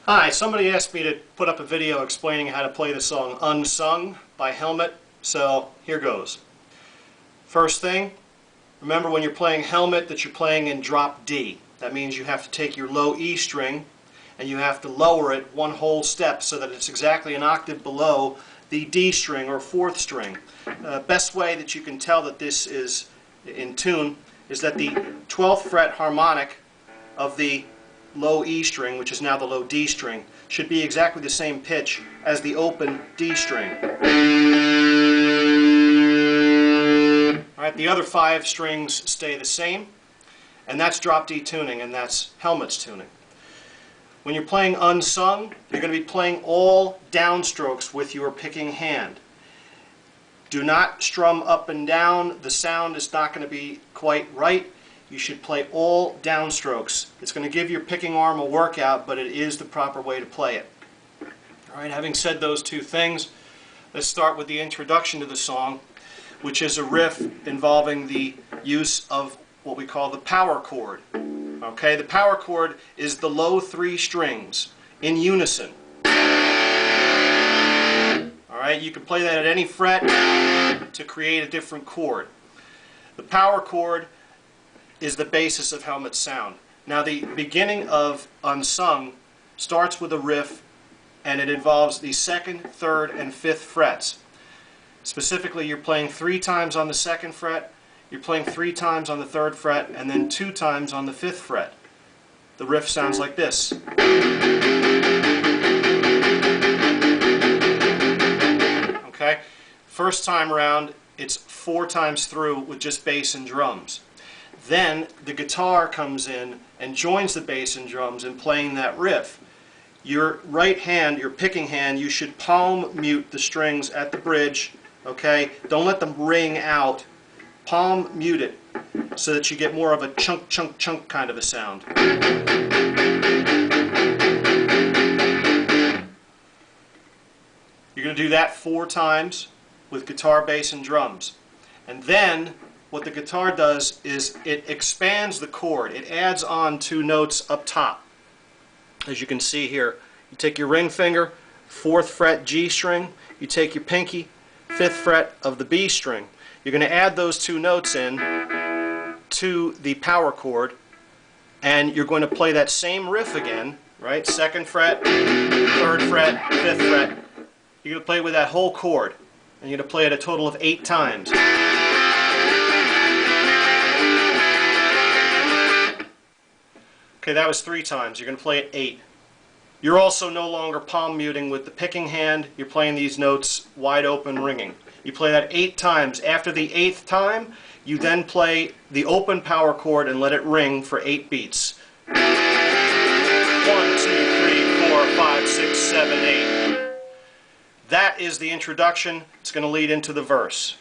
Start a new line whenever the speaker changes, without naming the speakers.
Hi, somebody asked me to put up a video explaining how to play the song Unsung by Helmet, so here goes. First thing, remember when you're playing Helmet that you're playing in drop D. That means you have to take your low E string and you have to lower it one whole step so that it's exactly an octave below the D string or fourth string. Best way that you can tell that this is in tune is that the 12th fret harmonic of the low E string, which is now the low D string, should be exactly the same pitch as the open D string. Alright, the other 5 strings stay the same, and that's drop D tuning, and that's Helmet's tuning. When you're playing Unsung, you're going to be playing all downstrokes with your picking hand. Do not strum up and down. The sound is not going to be quite right. You should play all downstrokes. It's going to give your picking arm a workout, but it is the proper way to play it. Alright, having said those two things, let's start with the introduction to the song, which is a riff involving the use of what we call the power chord. Okay, the power chord is the low 3 strings in unison. Alright, you can play that at any fret to create a different chord. The power chord is the basis of Helmet's sound. Now the beginning of Unsung starts with a riff, and it involves the 2nd, 3rd, and 5th frets. Specifically, you're playing 3 times on the 2nd fret, you're playing 3 times on the 3rd fret, and then 2 times on the 5th fret. The riff sounds like this. Okay? First time around, it's 4 times through with just bass and drums. Then the guitar comes in and joins the bass and drums in playing that riff. Your right hand, your picking hand, you should palm mute the strings at the bridge. Okay? Don't let them ring out. Palm mute it so that you get more of a chunk, chunk, chunk kind of a sound. You're going to do that 4 times with guitar, bass, and drums. And then what the guitar does is it expands the chord. It adds on 2 notes up top. As you can see here, you take your ring finger, 4th fret G string, you take your pinky, 5th fret of the B string. You're going to add those 2 notes in to the power chord, and you're going to play that same riff again, right? 2nd fret, 3rd fret, 5th fret. You're going to play with that whole chord, and you're going to play it a total of 8 times. Okay, that was 3 times. You're going to play it 8. You're also no longer palm muting with the picking hand. You're playing these notes wide open, ringing. You play that 8 times. After the 8th time, you then play the open power chord and let it ring for 8 beats. 1, 2, 3, 4, 5, 6, 7, 8. That is the introduction. It's going to lead into the verse.